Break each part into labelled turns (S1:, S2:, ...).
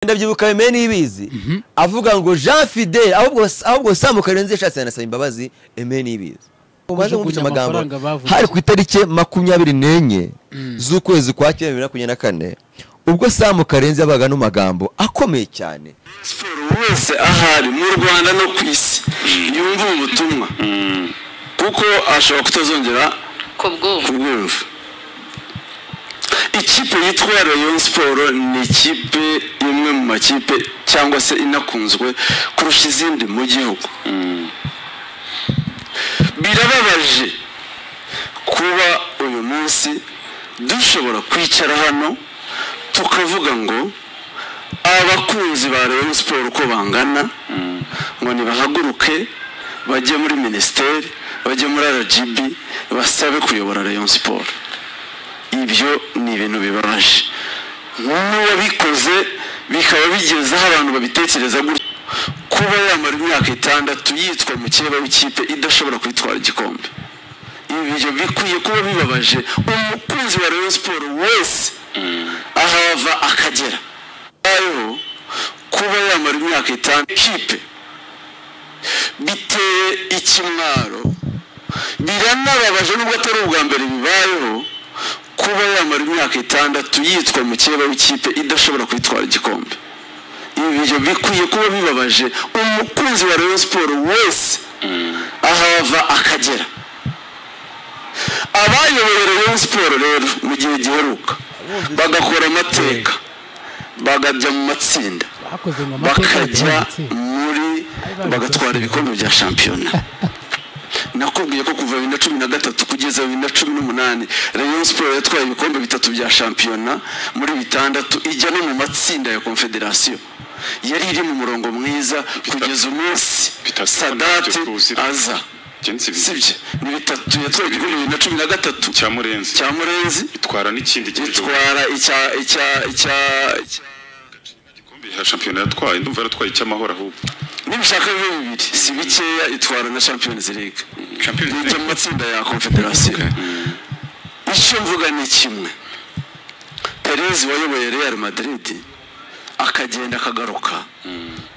S1: ndabyibuka Emeni ibizi avuga ngo Jean Fidel ahubwo Sam Karenzi yashatse yanasaba imbabazi Emeni ibizi umaze kumvira amagambo hari ku itariki 24 z'ukwezi kwa 2024 ubwo Sam Karenzi yabaga no magambo akomeye cyane
S2: siporo wese ahari mu Rwanda no kwisi yumva ubutumwa kuko ashobora kutazongera kubwumva. Ikipe yitwa Rayon Sport ni ikipe imwe mu makipe cyangwa se inakunzwe kurusha izindi mu gihugu. Birababaje kuba uyu munsi dushobora kwicara hano tukavuga ngo abakunzi ba Rayon Sport uko bangana ngo nibahaguruke bajye muri ministeri bajye muri RGB basabe kuyobora Rayon Sport. Ibyo ni ibintu bibabaje n'uwabikoze bikaba bigeze aho abantu babitekereza gutyo kuba yamara imyaka 6 yitwa mu kireba w'ikipe idashobora kwitwara igikombe. Ibyo bikwiye kuba bibabaje umukunzi wa Rayon Sport wese ahava akagera ayo kuba yamara imyaka 5 ikipe biteye ikimwaro biranababaje nubwo atari ubwa mbere bibayeho kuba yamara imyaka 6 yitwa mu kireba w'ikipe idashobora kwitwara igikombe. Ibyo bikwiye kuba bibabaje umukunzi wa Rayon Sport wese ahava akagera. Abayoboye Rayon Sport rero mu gihe giheruka bagakora amateka bagajya mu matsinda bakajya muri bagatwara ibikombe bya shampiyona. Nakubwiye ko kuva 2013 kugeza 2018 Rayon Sport yatwaye ibikombe 3 bya shampiyona muri 6 ijya no mu matsinda ya Confederation. Yari iri mu murongo mwiza kugeza umunsi Sadati aza. Sibye ni 3 yatwaye ibikombe 2013 cyamurenzi itwara n'ikindi itwara igikombe ya shampiyona yatwaye ndumva yaratwaye icy'amahoro ahubwo nibishaka bibiri si bikeya itwara na Champions League Champions mu matsinda ya Confederation. Icyo mvuga ni kimwe Perez wayoboye Real Madrid akagenda akagaruka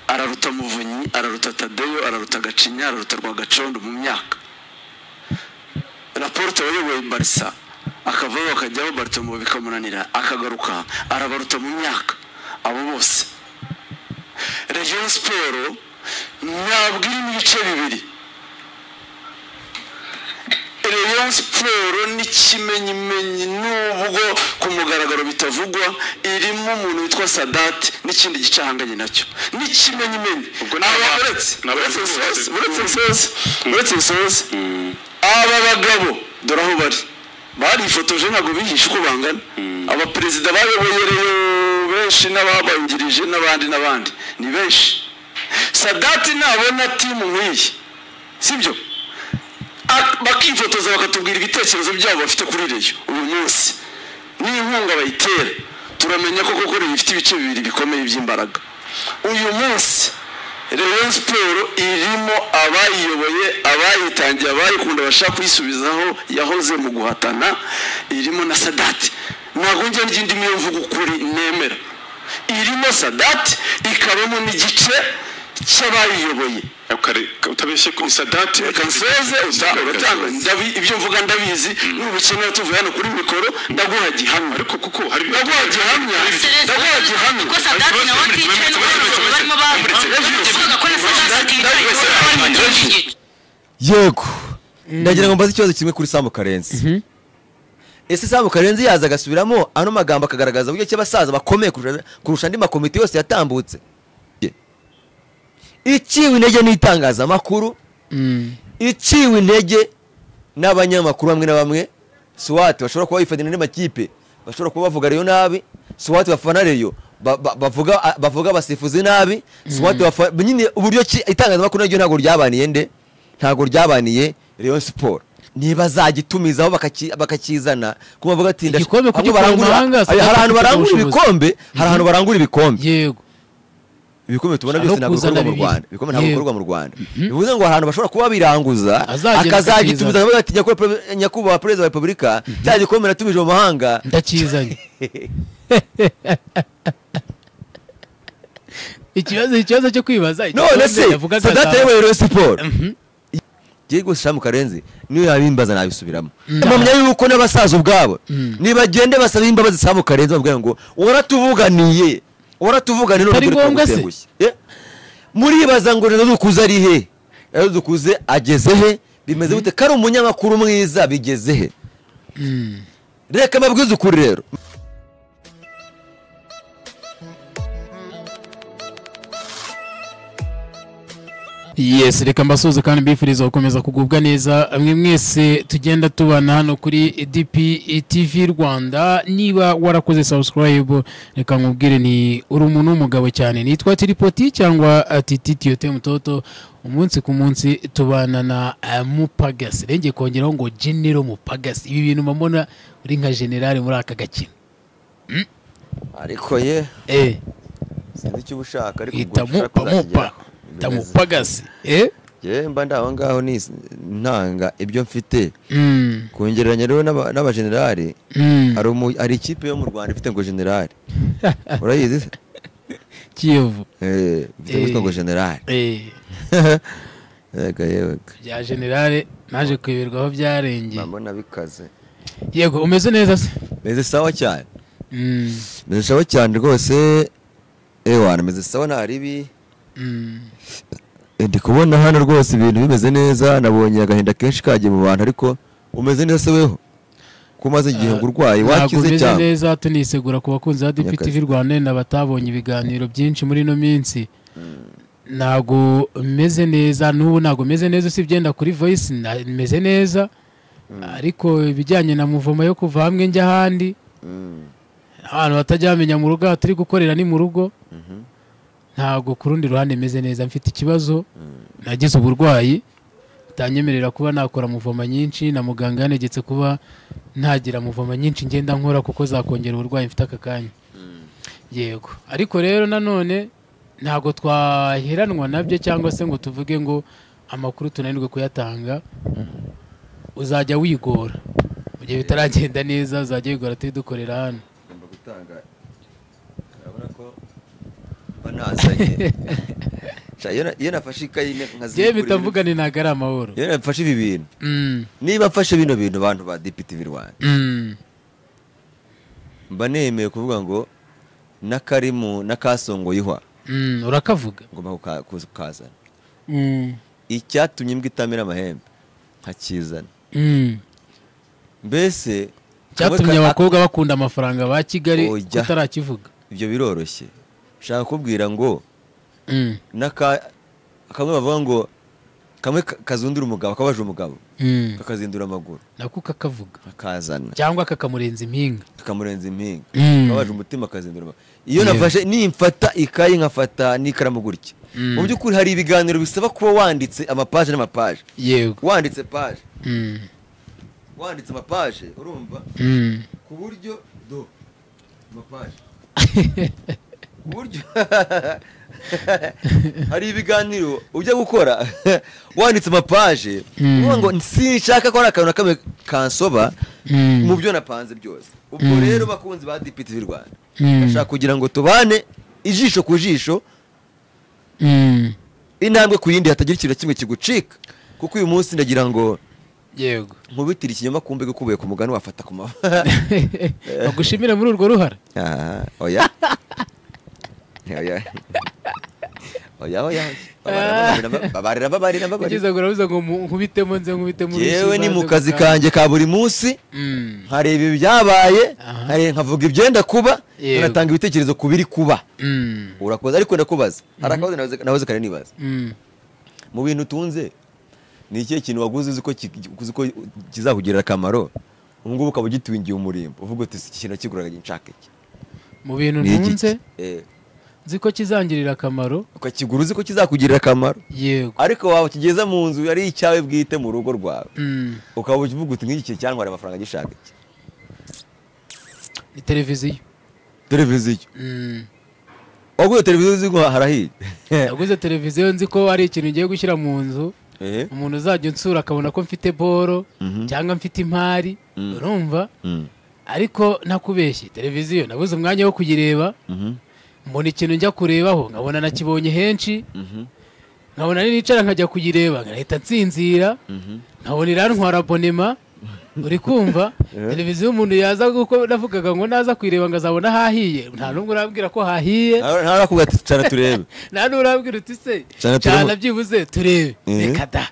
S2: araruta Muvunyi araruta Tadeo araruta Gacinya araruta Rwagacondo mu myaka. Laporte wayoboye Barca akavaho akajyaho Bartomeu bikamunanira akagaruka arabaruta mu myaka. Abo bose Rayon Sport ntabwo iri mu bice bibiri. Rayon Sport ni kimenyimenyi nubwo ku mugaragaro bitavugwa irimo umuntu witwa Sadat n'ikindi gicahanganye nacyo ni kimenyimenyi. Ubwo uretse aba bagabo dore aho bari ifotoje ntabwo bihishe uko bangana. Aba perezida bayoboye benshi n'ababangirije n'abandi ni benshi. Sadat nabona timu nk'iyi sibyo bakifotoza bakatubwira ibitekerezo byabo bafite kuri Rayon uyu munsi n'inkunga bayitera turamenya ko koko ifite ibice bibiri bikomeye by'imbaraga. Uyu munsi Rayon Sport irimo abayiyoboye abayitangiye abayikunda bashaka kwisubizaho yahoze mu guhatana irimo na Sadat. Ntabwo njye n'indi miyo mvuga ukuri nemera irimo Sadat ikabamo n'igice cy'abayiyoboye utabeshye kuri Sadat kanseze uratanga ibyo mvuga ndabizi n'ubukeneye tuvuye hano kuri mikoro ndaguha gihamya ariko kuko hari ndaguha gihamya ko Sadat nawe atice barimo
S1: yego ndagira ngo mbaze ikibazo kimwe kuri Sam Karenzi. Ese Sam Karenzi yaza agasubiramo ano magambo akagaragaza uburyo cy'abasaza bakomeye kurusha andi makomite yose yatambutse. Iciwe intege n'itangaza makuru iciwe intege n'abanyamakuru bamwe na bamwe swati bashobora kuba bifadina n'amakipe bashobora kuba bavuga Rayon nabi swati bafana Rayon bavuga abasifuzi nabi swati nyine uburyo itangaza makuru naryo ntago ryabaniye Rayon Sport. Niba zagitumizaho bakakizana kuma bavuga ati
S3: igikombe
S1: hari ahantu barangura ibikombe yego ibikombe tubona byose ntabwo bikorwa mu Rwanda ibikombe ntabwo bikorwa mu Rwanda bivuze ngo ahantu bashobora kuba biranguza akazagitumiza bavuga ati nyakubahwa Perezida wa Repubulika cya gikombe natumije mu mahanga
S3: ndakizanye ikibazo cyo kwibaza
S1: none se Sadate yewe Rayon Sport Diego Shamu Karenzi niyo yabimbaza nabisubiramo mpamya yuko n'abasaza ubwabo nibagende basaba imbabazi Shamu Karenzi bavuga ngo waratuvuganiye none kuri kugutengushye muribaza ngo rero dukuze ari he rero dukuze ageze he bimeze gute kari umunyamakuru mwiza bigeze he reka mabwize ukuri rero
S3: Yes, reka mbasuze kandi mbifuriza gukomeza kugubwa neza amwe mwese tugenda tubana hano kuri DP TV Rwanda. Niba warakoze subscribe reka nkubwire ni uri umuntu w'umugabo cyane, nitwa Tripoti cyangwa Tititiyote Mutoto. Umunsi ku munsi tubana na Mupagasi, renge kongeraho ngo General Mupagasi. Ibi bintu mbona uri nka general muri aka gakino.
S1: Ariko ye sinzi icyo ubushaka ariko
S3: itamupa Tamupagasi
S1: mba ndaho ngaho ni ntanga ibyo mfite kongereranya rero n'abagenerali hari ikipe yo mu Rwanda ifite ngo generali urayizi se
S3: Kiyovu
S1: ifite ngo generali yewe
S3: ya generale naje kwiberwaho byarengeye
S1: mbona bikaze.
S3: Yego umeze neza se?
S1: Meze sawa cyane meze sawa cyane rwose wana meze sawa ntaribi ndi kubona hano rwose ibintu bimeze neza. Nabonye agahinda kenshi kagiye mu bantu ariko umeze neza se weho kumaze igihe urwaye wakize cyane
S3: neza. Tunisegura ku bakunzi ba DP TV Rwanda n'abatabonye ibiganiro byinshi muri no minsi nago meze neza n'ubu nago meze neza usibyenda kuri voice meze neza ariko ibijyanye na muvoma yo kuva hamwe njya handi abantu batajyamenya mu rugo turi gukorera ni mu rugo ntago kurundi ruhande meze neza. Mfite ikibazo nagize uburwayi utanyemerera kuba nakora muvoma nyinshi na muganga yanegetse kuba ntagira muvoma nyinshi ngenda nkora kuko zakongera uburwayi mfite aka kanya. Yego ariko rero nanone ntago twaheranwa nabyo cyangwa se ngo tuvuge ngo amakuru tunanirwe kuyatanga. Uzajya wigora mu gihe bitaragenda neza, uzajya wigora turi dukorera hano
S1: gutanga urabona ko banazanye iyo nafashe ikayi
S3: nkazikura je bitavuga ni nagara amahoro
S1: iyo nafashe ibi bintu niba mfashe bino bintu abantu ba DP TV Rwanda mba nemeye kuvuga ngo nakarimu nakasongo yihwa
S3: urakavuga
S1: ngomba kukazana icyatumye imbwa itamira amahembe nkakizana mbese
S3: cyatumye abakobwa bakunda amafaranga ba Kigali kutarakivuga.
S1: Ibyo biroroshye shaka kubwira ngo kamwe bavuga ngo kamwe kazundura umugabo kabaje umugabo kakazindura amaguru
S3: nako kakavuga
S1: akazana
S3: cyangwa kakamurenza impinga
S1: kabaje umutima kazindura. Iyo nafashe nimfata ikayi nkafata n'ikaramu gutya mu by'ukuri hari ibiganiro bisaba kuba wanditse amapaje n'amapaje.
S3: Yego
S1: wanditse page wanditse amapaje urumva ku buryo do amapaje buryo hari ibiganiro ujya gukora wanditse amapaje uvuga ngo sinshaka ko ari akantu na kamwe kansoba mu byo napanze byose. Ubwo rero bakunzi ba DP TV Rwanda bashaka kugira ngo tubane ijisho ku jisho intambwe ku yindi hatagira ikintu kimwe kigucika kuko uyu munsi ndagira ngo
S3: yego
S1: nkubitira ikinyoma kumbe gukubuye ku mugani wafata ku mava
S3: bagushimira muri urwo ruhara.
S1: Oya babarira
S3: urabuza ngo nkubitemo
S1: yewe ni mu kazi kanjye ka buri munsi nkareba ibyabaye nkavuga ibyenda kuba ngatanga ibitekerezo ku biri kuba. Urakoze ariko ndakubaza hari akabazo nahoze kare nibaza mu bintu tunze ni ikihe kintu waguze uzi ko kizakugirira akamaro ubu ngubu ukaba ugitwingiye umurimbo uvuga uti iki kintu kiguraga nshaka iki
S3: mu bintu ntunze nzi ko kizangirira akamaro
S1: ukakigura uzi ko kizakugirira akamaro.
S3: Yego
S1: ariko wawe kigeza mu nzu yari icyawe bwite mu rugo rwawe ukaba uvuga uti nk'iki cyangwa amafaranga gishaka iki.
S3: Ni televiziyo
S1: waguze televiziyo uzi ko harahiye
S3: naguze televiziyo nzi ko ari ikintu ngiye gushyira mu nzu umuntu uzajya unsura akabona ko mfite boro cyangwa mfite impari urumva ariko nakubeshye televiziyo nabuze umwanya wo kuyireba mbona ikintu njya kurebaho nkabona nakibonye henshi nkabona nicara nkajya kuyireba nkahita nsinzira nkabona irantwara abonema uri kumva televiziyo umuntu yaza kuko navugaga ngo naza kuyireba ngo azabona hahiye nta n'umwe urambwira ko hahiye
S1: nta nakubwira ati cara turebe
S3: nta n'urambwira uti se cyane byibuze turebe reka da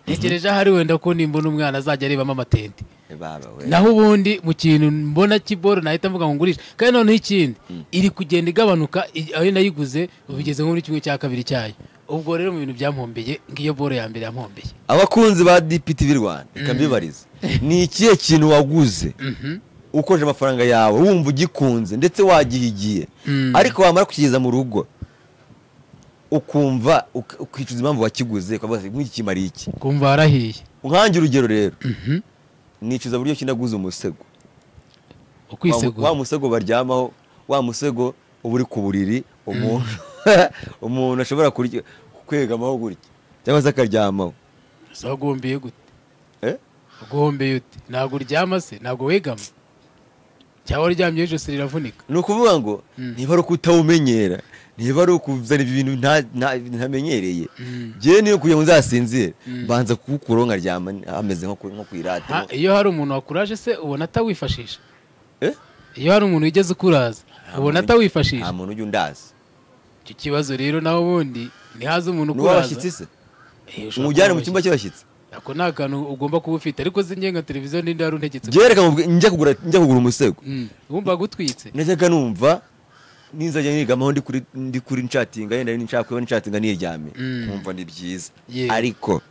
S3: ntegereje ahari wenda ko nimbona umwana azajya arebamo amatente naho ubundi mu kintu mbona kiboro nahita mvuga ngo ngurisha kandi noneho ikindi iri kugenda igabanuka aho nayiguze ubigeze nko muri 1/2 cyayo ubwo rero mu bintu byampombeye ngiyo boro ya mbere yampombeye
S1: abakunzi ba DPTV Rwanda ikambibariza ni ikihe kintu waguze ukoje amafaranga yawe wumva ugikunze ndetse wagihigiye ariko wamara kukigeza mu rugo ukumva ukicuza impamvu wakiguze ukavuga ati nk'iki kimari iki
S3: kumva harahiye
S1: nkangira urugero rero nicuza buryo kinaguze umusego
S3: ukwisego
S1: wa musego baryamaho wa musego uburi ku buriri umuntu ashobora kwegamaho gutya cyangwa se akaryamaho
S3: zagombeye gute ugombeye ute ntabwo uryama se ntabwo wegama cyangwa uryamye ijosi riravunika
S1: ni ukuvuga ngo niba ari ukutawumenyera niba ari ukuzana ibintu ntamenyereye njyewe niyo kugira ngo nzasinzire banza kuwukuraho nkaryama ameze nko ku iradiyo
S3: iyo hari umuntu wakuraje se ubona atawifashisha iyo hari umuntu wigeze ukuraza ubona atawifashisha
S1: nta muntu ujya undaza
S3: icyo kibazo rero naho ubundi ntihaze umuntu
S1: ukuraza n'uwabashyitsi se umujyane mu cyumba cy'abashyitsi
S3: ako ni akantu ugomba kuba ufite ariko zingenga televiziyo n'indi wari untegetse
S1: njya kugura umusego
S3: wumva gutwitse
S1: najyaga numva ninzajya nigamaho ndi kuri nshatinga yenda nshaka kuba nshatinga niryame nkumva ni byiza ariko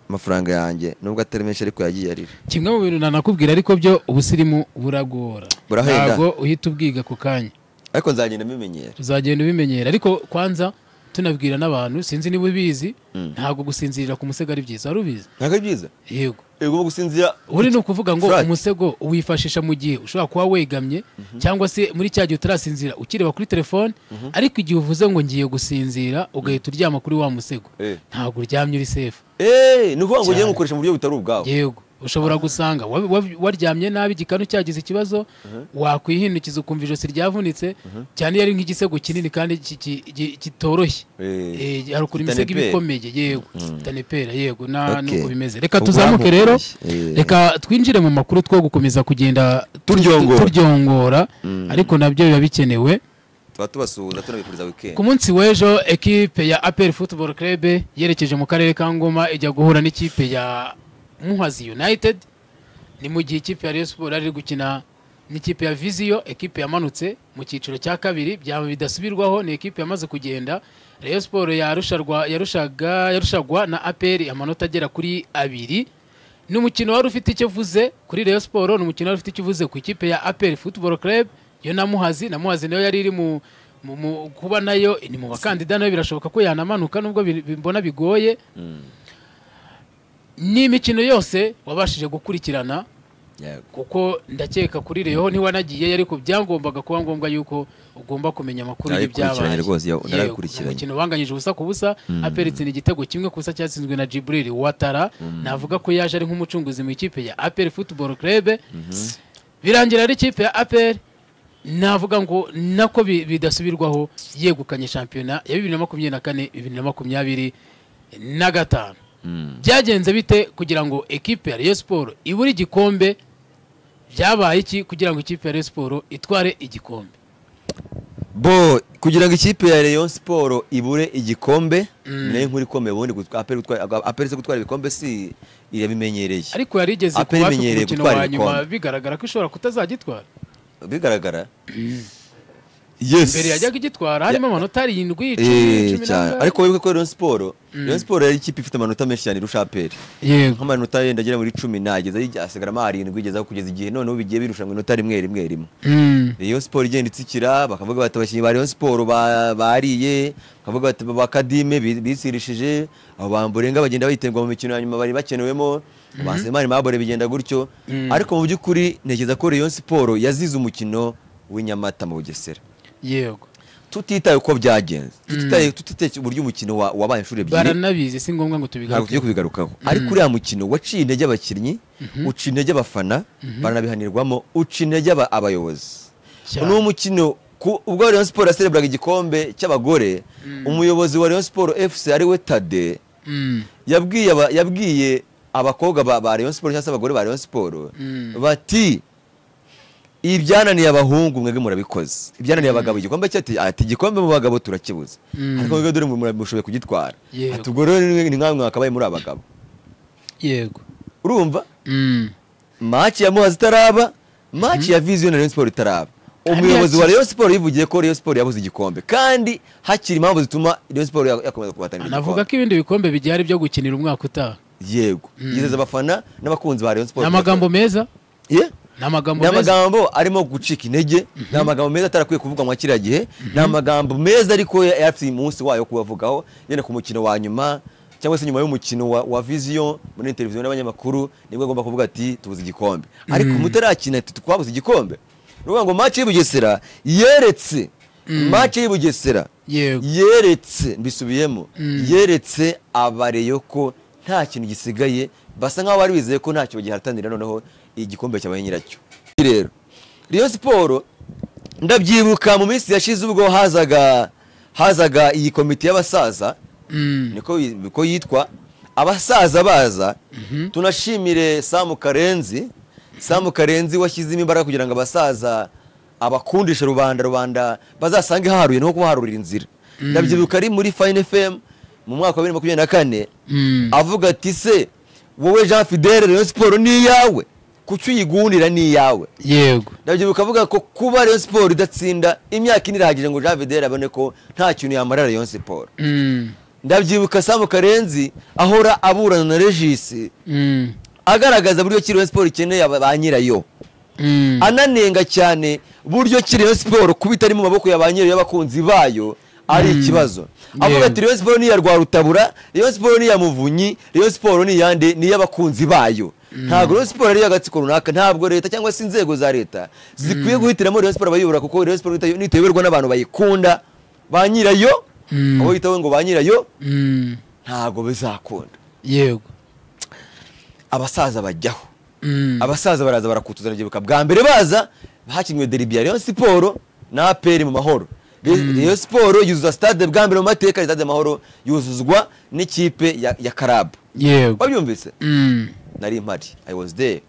S1: amafaranga yanjye nubwo atari menshi ariko yagiye arira
S3: kimwe mu bintu nanakubwira ariko byo ubusirimu buragora ntabwo uhita ubwiga ku kanya
S1: ariko nzagenda mbimenyera
S3: uzagenda ubimenyera ariko kwanza tunabwira n'abantu sinzi niba ubizi ntabwo gusinzirira ku musego ari byiza wari ubizi
S1: ntabwo ari byiza
S3: yego
S1: gusinzira
S3: uri ni ukuvuga ngo umusego uwifashisha mu gihe ushobora kuba wegamye cyangwa se muri cya gihe utarasinzira ukireba kuri telefone ariko igihe uvuze ngo ngiye gusinzira ugahita uryama kuri wa musego ntabwo uryamye uri sefu
S1: ni ukuvuga ngo ugiye gukoresha mu buryo butari ubwawe
S3: yego ushobora gusanga waryamye nabi igikanu cyagize ikibazo wakwihindukiza ukumva ijosi ryavunitse cyane iyo ari nk'igisego kinini kandi kitoroshye hari ukuntu imisego iba ikomeye yego tanepera yego nuko bimeze reka tuzamuke rero reka twinjire mu makuru two gukomeza kugenda turyongora ariko nabyo biba bikenewe
S1: tuba tubasuhuza tunabifuriza weekend
S3: ku munsi w'ejo ekipe ya APR Football Club yerekeje mu karere ka Ngoma ijya guhura n'ikipe ya Muhazi United ni mu gihe ikipe ya Rayon Sport ari gukina n'ikipe ya Vision ekipe yamanutse mu cyiciro cya kabiri byaba bidasubirwaho ni ekipe yamaze kugenda Rayon Sport yarushagwa na APR amanota agera kuri 2 ni umukino wari ufite icyo vuze kuri Rayon Sport ni umukino wari ufite icyo vuze ku ikipe ya APR Football Club yo na Muhazi nayo yari iri mu kuba nayo ni mu bakandida nayo birashoboka ko yanamanuka nubwo bimbona bigoye ni imikino yose wabashije gukurikirana kuko ndakeka kuri Rayon ntiwanagiye ariko byangombaga kuba ngombwa yuko ugomba kumenya amakuru y'ibyabaye umukino banganyije ubusa ku busa APR itsinda igitego kimwe kusa cyatsinzwe na Jibril Watara navuga ko yaje ari nk'umucunguzi mu ikipe ya APR Football Club birangira ari ikipe ya APR navuga ngo nako bidasubirwaho yegukanye shampiyona ya 2024 2025 byagenze bite kugira ngo ekipe ya Rayon Sport ibure igikombe byabaye iki kugira ngo ikipe ya Rayon Sport itware igikombe
S1: kugira ngo ikipe ya Rayon Sport ibure igikombe nayo nkuri komeye ubundi APR gutwara ibikombe si irabimenyereye
S3: ariko yarigeze kuba umukino wa nyuma bigaragara ko ishobora kutazagitwara
S1: bigaragara
S3: mbere yajyaga igitwara harimo amanota 7
S1: cyane ariko wibuke ko Rayon Sport yari ikipe ifite amanota menshi cyane irusha APR
S3: yego
S1: nk'amanota yenda agera muri 10 nageza asigaramo 7 igeza kugeza igihe none bigiye birushanwa inota rimwe Rayon Sport igenda itsikira bakavuga bati abakinnyi ba Rayon Sport bariye bakavuga bati bakadime bisirishije abo bamburenga bagenda bayiterwa mu mikino yanyuma bari bakenewemo basemani mabore bigenda gutyo ariko mu by'ukuri ntekereza ko Rayon Sport yazize umukino w'inyamata mu Bugesera
S3: yego
S1: tutitaye uko byagenze tutitaye uburyo umukino wabaye inshuro ebyiri
S3: baranabizi si ngombwa ngo
S1: tubigarukaho ariko uriya mukino waciye intege abakinnyi uca intege abafana baranabihanirwamo uca intege abayobozi ni umukino ubwo Rayon Sport yaserebraga igikombe cy'abagore umuyobozi wa Rayon Sport FC ari we Tade yabwiye abakobwa ba Rayon Sport cyangwa se abagore ba Rayon Sport bati ibyananiye abahungu mwege murabikoze ibyananiye abagabo igikombe cyati ati igikombe mu bagabo turakibuza ariko mwege dore mushoboye kugitwara ati ubwo rero ni nkamwe akabaye muri abagabo
S3: yego
S1: urumva match ya Muhazi taraba match ya Vision na Rayon Sport taraba umuyobozi wa Rayon Sport yivugiye ko Rayon Sport yabuze igikombe kandi hakiri impamvu zituma Rayon Sport yakomeza kubatanira
S3: navuga ko ibindi bikombe bijyari byo gukinira umwaka utaha
S1: yego yizeza abafana n'abakunzi ba Rayon Sport
S3: n'amagambo meza
S1: n'amagambo arimo gucika intege n'amagambo meza atarakwiye kuvuga mu kiriya gihe n'amagambo meza ariko yafite umunsi wayo kubavugaho yene ku mukino wa nyuma cyangwa se nyuma y'umukino wa Vision muri televiziyo n'abanyamakuru nibwo agomba kuvuga ati tubuze igikombe ariko mutarakina twabuze igikombe ruvuga ngo match y'Ubugesera yeretse match y'Ubugesera yeretse mbisubiyemo yeretse abareyo ko nta kintu gisigaye basa nkaho bari bizeye ko ntacyo gihatanira noneho igikombe cyabaye nyiracyo rero Rayon Sport ndabyibuka mu minsi yashize ubwo hazaga iyi komite y'abasaza niko yitwa abasaza baza tunashimire Sam Karenzi washyizemo imbaraga kugira ngo abasaza abakundisha rubanda bazasange haruye no kubaharurira inzira ndabyibuka ari muri Fine FM mu mwaka wa 2024 avuga ati se wowe Jean Fidèle Rayon Sport ni yawe kucyo yigundira ni yawe
S3: yego
S1: ndabyibuka avuga ko kuba Rayon Sport idatsinda imyaka inirahagije ngo Jean Fidèle abone ko nta kintu yamarara Rayon Sport ndabyibuka Sam Karenzi ahora aburana na Regis agaragaza buryo ki Rayon Sport ikeneye ba nyirayo ananenga cyane buryo ki Rayon Sport kubita ari mu maboko ya ba nyirayo y'abakunzi bayo ari ikibazo avuga ati Rayon Sport ni ya Rwarutabura Rayon Sport ni ya Muvunyi Rayon Sport ni yande ni y'abakunzi bayo ntabwo Rayon Sport ari y'agatsiko runaka ntabwo leta cyangwa se inzego za leta zikwiye guhitiramo Rayon Sport bayobora kuko Rayon Sport niteberwa n'abantu bayikunda ba nyirayo abo yitawe ngo ba nyirayo ntabwo bizakunda
S3: yego
S1: abasaza bajyaho abasaza baraza barakutuzana gibuka bwa mbere baza hakinywe derby ya Rayon Sport na APR mu mahoro Rayon Sport yuzuza stade bwa mbere mu mateka stade mahoro yuzuzwa n'ikipe ya Karab
S3: yego
S1: wabyumvise nari mpari I was there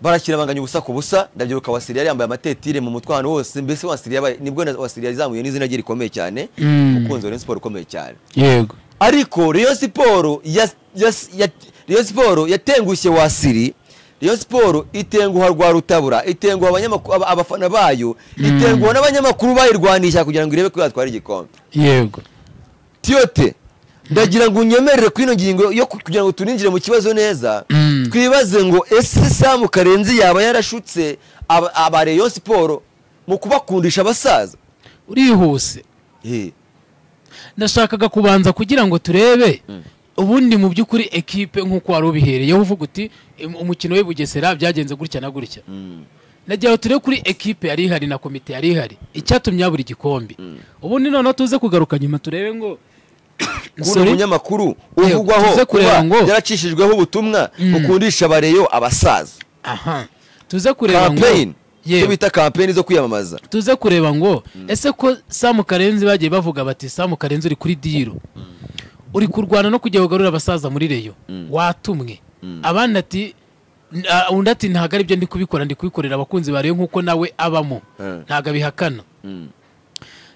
S1: barakira banganya ubusa ku busa ndabyibuka Wasiriya yambaye amatetire mu mutwano wose mbese Wasiriya nibwo Wasiriya zamuye n'izina rye rikomeye cyane ukunze Rayon Sport ukomeye cyane
S3: yego
S1: ariko Rayon Sport yatengushye Wasiri Rayon Sport itenguha Rwarutabura itenguha abanyamakuru abafana bayo itenguha n'abanyamakuru bayirwanisha kugira ngo irebe ko yatwara igikombe
S3: yego
S1: Tiote ndagira ngo unyemerere kwino ngingo yo kugira ngo tuninjire mu kibazo neza twibaze ngo ese Sam Karenzi yaba yarashutse aba Rayon Sport mu kubakundisha abasaza
S3: urihuse ndashakaga kubanza kugira ngo turebe ubundi mu by'ukuri equipe nkuko wari ubihereye uvuga uti umukino w'Ubugesera byagenze gutya na gutya nagiye turebe kuri equipe yari ihari na komite yari ihari icyatumye yabura igikombe ubundi none tuze kugaruka nyuma turebe ngo
S1: kuno munyamakuru uvugwaho kuba yaracishijweho ubutumwa bukundisha abareyo abasaza
S3: tuze kureba ngo
S1: cyo bita campaign zo kwiyamamaza
S3: tuze kureba ngo ese ko Sam Karenzi bagiye bavuga bati Sam Karenzi uri kuri diro uri kurwana no kujya kugarura abasaza muri Reyo watumwe abandi ati undi ati ntago ari byo ndi kubikora ndi kubikorera abakunzi ba Reyo nkuko nawe abamo ntago bihakana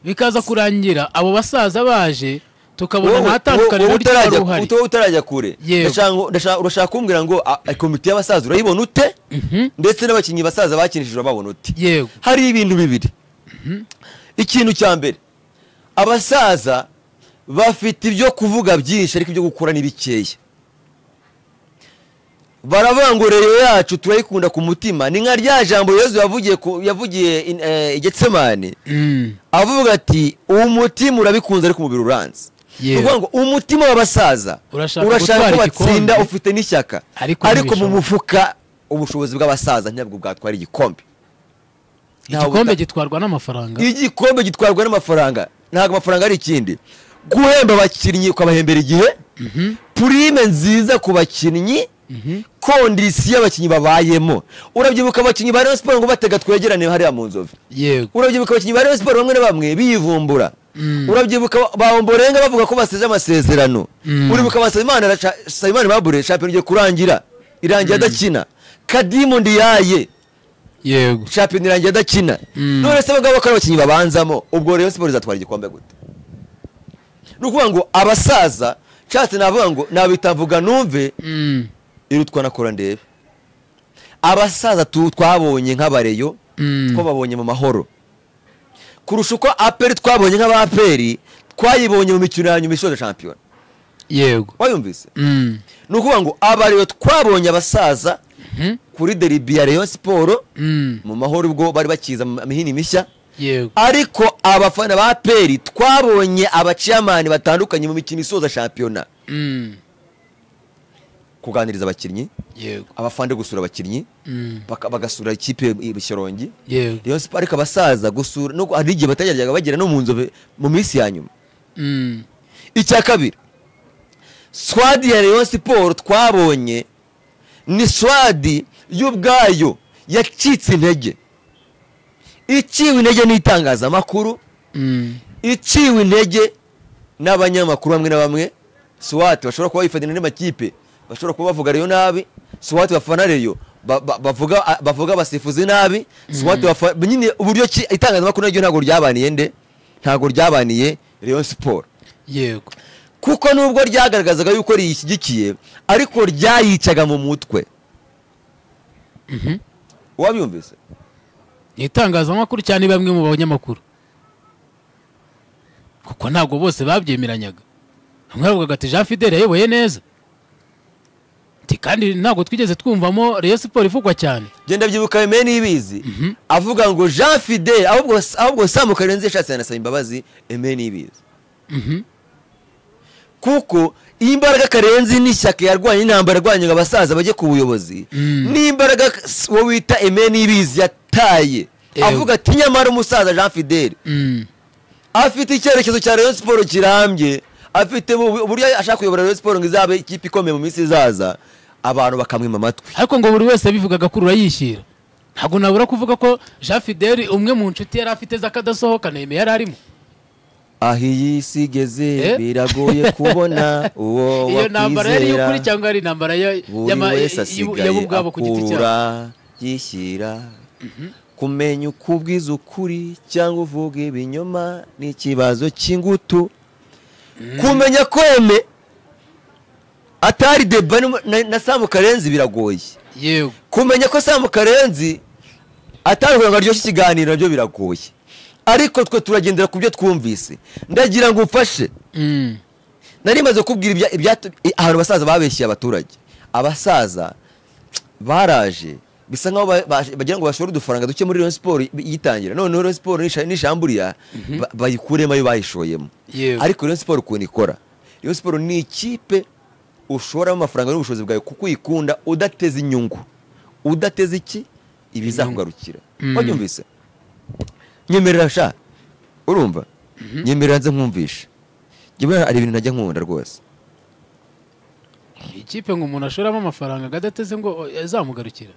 S3: bikaza kurangira abo basaza baje tukabona ntatandukaniro ry'uruhari
S1: utarajya kure urashaka kumbwira ngo komite y'abasaza urayibona ute ndetse n'abakinyi basaza bakinishije babona ute
S3: yego
S1: hari ibintu bibiri ikintu cya mbere abasaza bafite ibyo kuvuga byinshi ariko ibyo gukora ni bikeya baravangoreye yacu turayikunda ku mutima ni nka rya jambo Yesu yavugiye Getsemane avuga ati umutima urabikunze ariko umubiri uranze uvuga ngo umutima w'abasaza urashaka ko batsinda ufite n'ishyaka ariko mu mufuka ubushobozi bw'abasaza ntabwo bwatwara igikombe
S3: igikombe gitwarwa n'amafaranga
S1: igikombe gitwarwa n'amafaranga ntabwo amafaranga ari ikindi guhemba abakinnyi ukabahembera igihe prime nziza ku bakinnyi kondisiyo abakinnyi babayemo. Urabyibuka abakinnyi ba Rayon Sport ngo batega twegerane hariya mu Nzove.
S3: yego
S1: Urabyibuka abakinnyi ba Rayon Sport bamwe na bamwe bivumbura. Urabyibuka ba Omborenga bavuga ko baseje amasezerano. Uribuka Sayimana Babure champion igiye kurangira irangiye adakina. Kadimo Ndiaye
S3: yego
S1: champion irangiye adakina. None se bagabo bakora abakinnyi babanzamo, ubwo Rayon Sport izatwara igikombe gute? Nukuvuga ngo abasaza cyatse navuga ngo nabitavuga numve irutwa nakora ndebe. Abasaza twabonye nk'abareyo twababonye mu mahoro kurusha uko aperi twabonye nk'abaperi twayibonye mu mikino ya nyuma ishoje champion.
S3: yego
S1: Wayumvise? Nukuvuga ngo abareyo twabonye abasaza kuri derby ya Rayon Sport mu mahoro ubwo bari bakiza amihini mishya.
S3: yego
S1: Ariko abafana ba aperi twabonye abaciamani batandukanye mu mikino isoza champion. Kuganiriza abakinnyi,
S3: yego
S1: abafande gusura abakinnyi, bagasura ikipe y'Ibishyorongi.
S3: yego
S1: Rayon Sport ariko abasaza gusura no hari igihe batajyaga bagera no mu Nzove mu minsi ya nyuma. Icya kabiri, squad ya Rayon Sport twabonye ni squad y'ubwayo yacitse intege. Iciwe intege n'itangazamakuru, iciwe intege n'abanyamakuru bamwe na bamwe. Swati bashobora kuba bifatanya n'amakipe, bashobora kuba bavuga Rayon nabi, Swati bafana Rayon bavuga abasifuzi nabi, Swati nyine uburyo itangazamakuru naryo ntago ryabaniye Rayon Sport.
S3: yego
S1: Kuko nubwo ryagaragazaga yuko riyishyigikiye ariko ryayicaga mu mutwe. Wabyumvise?
S3: itangazamakuru cyane bamwe mu banyamakuru kuko ntabwo bose babyemeranyaga. Hamwe bavugaga ati Jean Fidele yayoboye neza, kandi ntabwo twigeze twumvamo Rayon Sport ivugwa cyane.
S1: Genda byibuka Aimé Niyibizi avuga ngo Jean Fidele ahubwo Sam Karenzi yashatse yanasaba imbabazi Aimé Niyibizi. Kuko imbaraga Karenzi n'ishyaka yarwanye intambara yarwanye abasaza bajye ku buyobozi, n'imbaraga wo wita Aimé Niyibizi yataye avuga ati nyamara umusaza Jean Fidele afite icyerekezo cya Rayon Sport kirambye, afite uburyo ashaka kuyobora Rayon Sport ngo izabe ikipe ikomeye mu minsi izaza, abantu bakamwima amatwi.
S3: Ariko ngo buri wese bivugaga ko urayishyira. Ntabwo nabura kuvuga ko Jean Fidele umwe mu nshuti yari afite zakadasohoka Neme yari arimo.
S1: Ahi yisigeze biragoye kubona uwo
S3: iyo nambara yari y'ukuri cyangwa ari nambara y'abubwabo ku giti cyabo
S1: yishyira. Kumenya ukubwiza ukuri cyangwa uvuga ibinyoma ni ikibazo cy'ingutu. Kumenya ko Aimé atari deba na Sam Karenzi biragoye.
S3: Yego.
S1: Kumenya ko Sam Karenzi atari ngo aryoshye ikiganiro nabyo biragoye. Ariko twe turagendera ku byo twumvise. Ndagira ngo umfashe. Nari maze kubwira ahantu basaza babeshye abaturage. Abasaza baraje bisa nkaho bagira ngo bashore udufaranga duke muri Rayon Sport yitangira. None Rayon Sport nishamburiya bayikuremo ayo bayishoyemo. Ariko Rayon Sport ukuntu ikora, Rayon Sport ni ikipe ushoramo amafaranga n'ubushobozi bwawe kuko uyikunda udateze inyungu, udateze iki ibizakugarukira. Wabyumvise? Nyemerera sha urumva? Nyemerera nze nkumvisha. Gibe ari ibintu najya nkunda rwose.
S3: Ikipe ngo umuntu ashoramo amafaranga gadateze ngo azamugarukira.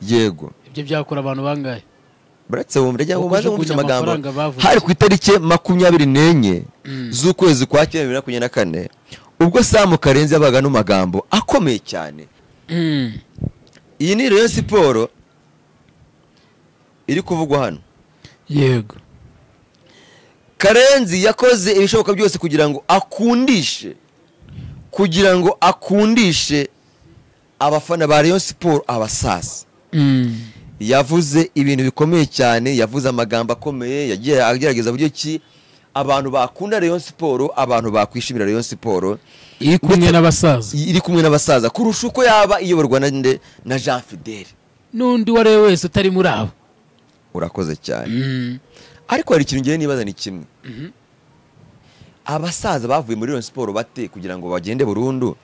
S1: Yego.
S3: Ibyo byakora abantu bangahe?
S1: Baratse wumva cyangwa baze kumvisha amagambo. Hari ku itariki 24 z'ukwezi kwa 2024 ubwo Sam Karenzi yabaga no magambo akomeye cyane. Iyi ni Rayon Sport iri kuvugwa hano.
S3: Yego.
S1: Karenzi yakoze ibishoboka byose kugira ngo akundishe abafana ba Rayon Sport abasaza. Yavuze ibintu bikomeye cyane, yavuze amagambo akomeye, yagiye agerageza buryo ki abantu bakunda Rayon Sport, abantu bakwishimira Rayon Sport
S3: iri kumwe
S1: n'abasaza kurusha uko yaba iyoborwa na Jean Fidele
S3: n'undi wari wese utari muri abo.
S1: Urakoze cyane. Ariko hari ikintu ngiye nibaza ni kimwe. Abasaza bavuye muri Rayon Sport bate kugira ngo bagende burundu,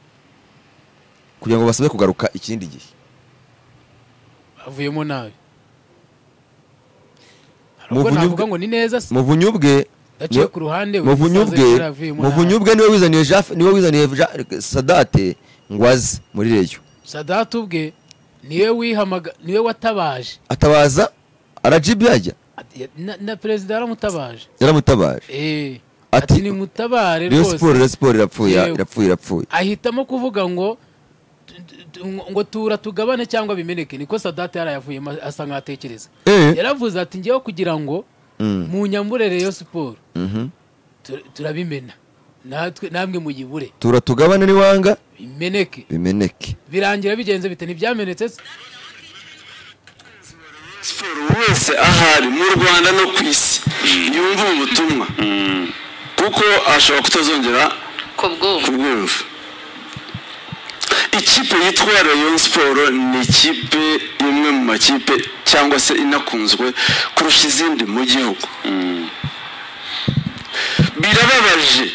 S1: kugira ngo basabe kugaruka ikindi gihe?
S3: Bavuyemo nabi. Navuga ngo ni neza se.
S1: Muvunyubwe
S3: daciye ku ruhande
S1: Muvunyubwe niwe wizaniye Sadate ngwaze muri Rayon.
S3: Sadati ubwe niwe watabaje
S1: atabaza RGB yajya
S3: na perezida yaramutabaje ati ni mutabare rwose
S1: Rayon Sport irapfuye
S3: ahitamo kuvuga ngo tura tugabane cyangwa bimeneke niko Sadati yarayavuye asa nkatekereza yaravuze ati ngiye kugira ngo mu nyambure Rayon Sport turabimena namwe muyibure
S1: tura tugabane ni wanga bimeneke
S3: birangira bigenze bite ntibyamenetse
S2: Sport wese ahari mu Rwanda no kwisi yumva ubutumwa kuko ashobora kutazongera kubwumva ikipe yitwa Rayon Sport ni ikipe imwe mu makipe cyangwa se inakunzwe kurusha izindi mu gihugu birababaje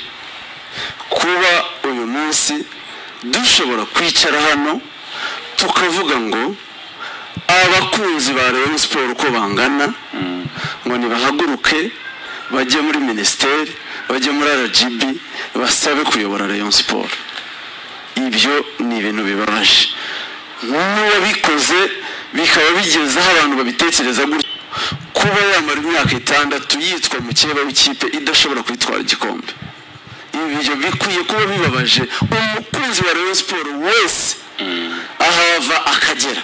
S2: kuba uyu munsi dushobora kwicara hano tukavuga ngo abakunzi ba Rayon Sport uko bangana ngo nibahaguruke bajye muri ministeri bajye muri RGB basabe kuyobora Rayon Sport ibyo ni ibintu bibabaje n'uwabikoze bikaba bigezaho abantu babitekereza gutyo kuba yamara imyaka 6 yitwa mukeba w'ikipe idashobora kwitwara igikombe ibyo bikwiye kuba bibabaje umukunzi wa Rayon Sport wese ahava akagera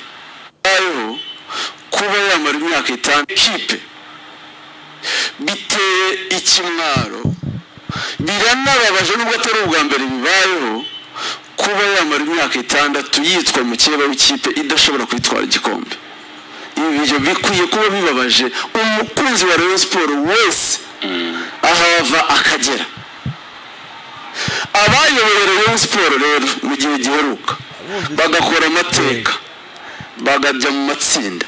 S2: ayo kuba yamara imyaka 5 ikipe biteye ikimwaro biranababaje nubwo atari ubwa mbere bibayeho kuba yamara imyaka 6 yitwa mukeba w'ikipe idashobora kwitwara igikombe ibyo bikwiye kuba bibabaje umukunzi wa Rayon Sport wese ahava akagera abayoboye Rayon Sport rero mu gihe giheruka bagakora amateka bagajya mu matsinda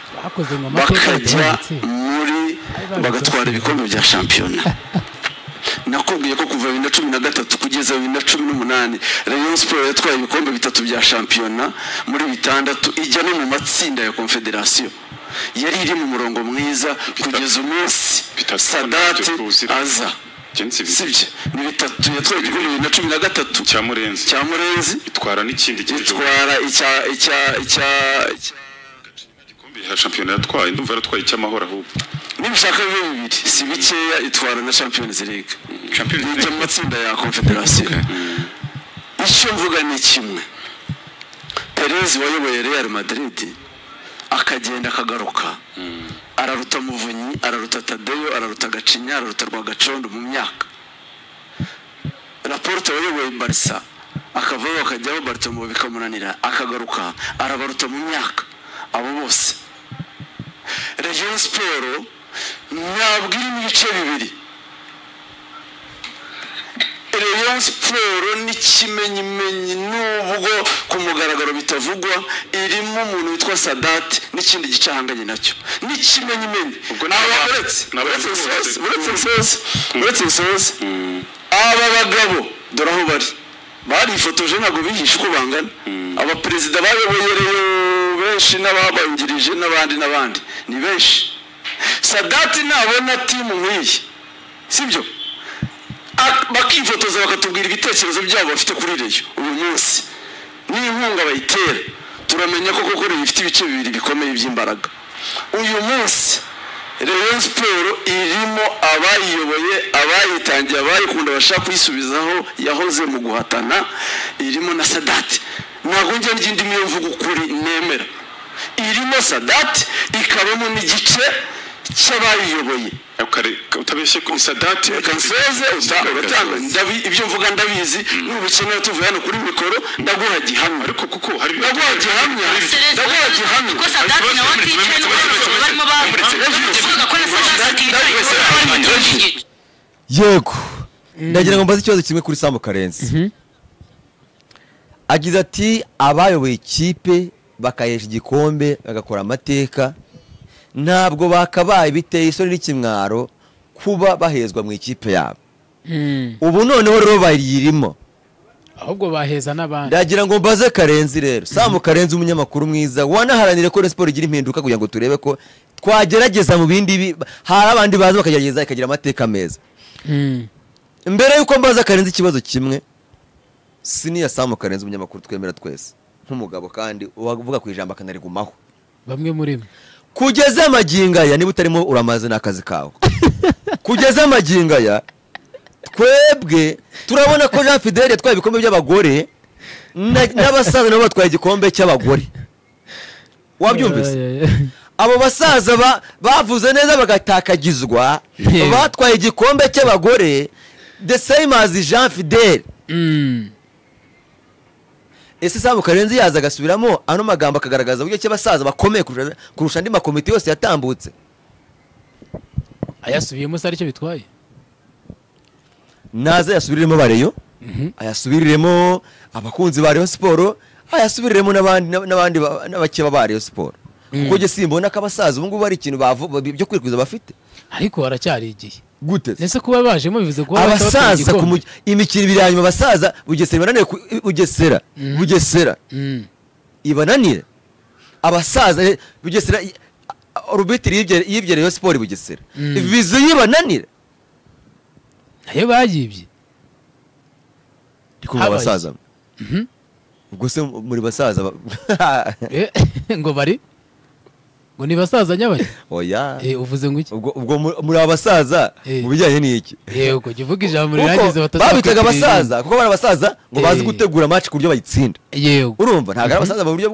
S2: bakajya muri bagatwara ibikombe bya shampiyona nakubwiye ko kuva 2013 kugeza 2018 Rayon Sport yatwaye ibikombe 3 bya shampiyona muri 6 ijya no mu matsinda ya Confederation yari iri mu murongo mwiza kugeza umunsi Sadati aza sibye ni 3 yatwaye igikombe 2013 cya Murenzi itwara n'ikindi gitwara ya shampiyona yatwaye ndumva yatwaye icy'amahoro ahubwo nibishaka bibiri si bikeya itwara na Champions League mu matsinda ya Confederation icyo mvuga ni kimwe Perez wayoboye Real Madrid akagenda akagaruka araruta Muvunyi araruta Tadeo araruta Gacinya araruta Rwagacondo mu myaka Laporte wayoboye Barca akavaho akajyaho Bartomeu bikamunanira akagaruka arabaruta mu myaka abo bose Rayon Sport ntabwo iri mu bice bibiri Rayon Sport ni kimenyimenyi nubwo ku mugaragaro bitavugwa irimo umuntu witwa Sadati n'ikindi gice ahanganye nacyo ni kimenyimenyi ubwo uretse sose aba bagabo dore aho bari ifotoje ntabwo bihishe uko bangana aba perezida bayoboye rero benshi n'ababangirije n'abandi ni benshi Sadati nabona timu nk'iyi sibyo bakifotoza bakatubwira ibitekerezo byabo bafite kuri Rayon uyu munsi n'inkunga bayitera turamenya ko koko Rayon ifite ibice bibiri bikomeye by'imbaraga uyu munsi Rayon Sport irimo abayiyoboye abayitangiye abayikunda bashaka kuyisubizaho yahoze mu guhatana irimo na Sadati ntabwo njye n'indi mvugo ukuri nemera irimo Sadati ikabamo n'igice cy'abayiyoboye utabeshye kuri Sadati kanseze uratanga ibyo mvuga ndabizi n'ubukeneye tuvuye hano kuri mikoro ndaguha gihamya ariko kuko hari ndaguha gihamya ko Sadati nawe aticaye barimo
S1: yego ndagira ngo mbaze ikibazo kimwe kuri Sam Karenzi agize ati abayoboye ikipe bakayesha igikombe bagakora amateka ntabwo bakabaye biteye isoni n'ikimwaro kuba bahezwa mu ikipe yabo ubu noneho rero bayirimo
S3: ahubwo baheza n'abandi
S1: ndagira ngo mbaze Karenzi rero Sam Karenzi umunyamakuru mwiza wanaharanire ko Sport igira impinduka kugira ngo turebe ko twagerageza mu bindi hari abandi baza bakagerageza ikagira amateka meza mbere yuko mbaza Karenzi ikibazo kimwe siniya Sam Karenzi umunyamakuru twemera twese nk'umugabo kandi uvuga ku ijambo akanarigumaho
S3: bamwe muri mwe
S1: kugeza amagingo aya niba utarimo uramaze n'akazi kawe kugeza amagingo aya twebwe turabona ko Jean Fidele yatwaye ibikombe by'abagore n'abasaza nabo batwaye igikombe cy'abagore wabyumvise abo basaza bavuze neza bagatakagizwa batwaye igikombe cy'abagore the same as Jean Fidele ese Samu Karenzi yaza agasubiramo ano magambo akagaragaza uburyo cy'abasaza bakomeye kurusha andi makomite yose yatambutse
S3: ayasubiyemo se aricyo bitwaye
S1: naza yasubiriremo bareyo ayasubiriremo abakunzi ba Rayon Sport ayasubiriremo n'abandi n'abakeba ba Rayon Sport kuko je simbona ko abasaza ubu ngubu ari ikintu byo kwirikwiza bafite
S3: ariko haracyari igihe
S1: gute
S3: nese kuba bajemo bivuze ko
S1: abasaza imikino ibiri hanyuma abasaza Bugesera bananiye Bugesera ibananire abasaza Bugesera Rubitiri yibye Rayon Sport Bugesera vizo yibananire
S3: ayo bagibye
S1: ndiko abasaza ubwo se muri basaza
S3: ngo bari ngo ni basaza nyabaye
S1: oya
S3: uvuze ngo iki
S1: ubwo muri abasaza mu bijyanye n'iki
S3: yego kivuga ijambo riragize
S1: babitaga abasaza kuko bari abasaza ngo bazi gutegura match ku buryo bayitsinda
S3: yego
S1: urumva ntago abasaza mu buryo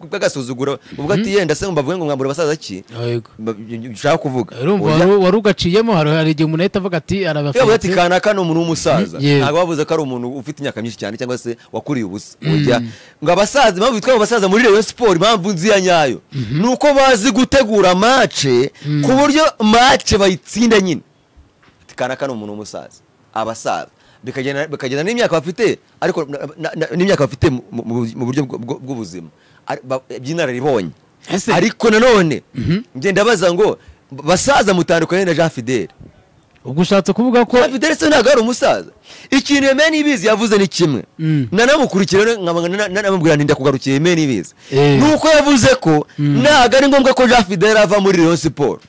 S1: bw'agasuzuguro ubwo ati yenda se mbavuge ngo mwambura abasaza ki
S3: yego
S1: ushaka kuvuga
S3: urumva wari ugaciyemo hari igihe umuntu ahita avuga ati arabafite
S1: yego ati kana kano umuntu w'umusaza ntago bavuze ko ari umuntu ufite imyaka myinshi cyane cyangwa se wakuriye ubusa ujya ngo abasaza impamvu bitwa abasaza muri Rayon Sport impamvu nzi ya nyayo nuko bazi gutegura match ku buryo match bayitsinda nyine kana kano umuntu w'umusaza abasaza bikagenda n'imyaka bafite ariko n'imyaka bafite mu buryo bw'ubuzima by'inararibonye ariko nanone ngenda baza ngo basaza mutandukanye na Jean Fidele
S3: ubwo ushatse kuvuga ko
S1: Jean Fidele se ntago ari umusaza ikintu Yemeni Niyibizi yavuze ni kimwe nanamukurikira namubwira ntinda kugarukiye Yemeni Niyibizi nuko yavuze ko ntago ari ngombwa ko Jean Fidele ava muri Rayon Sport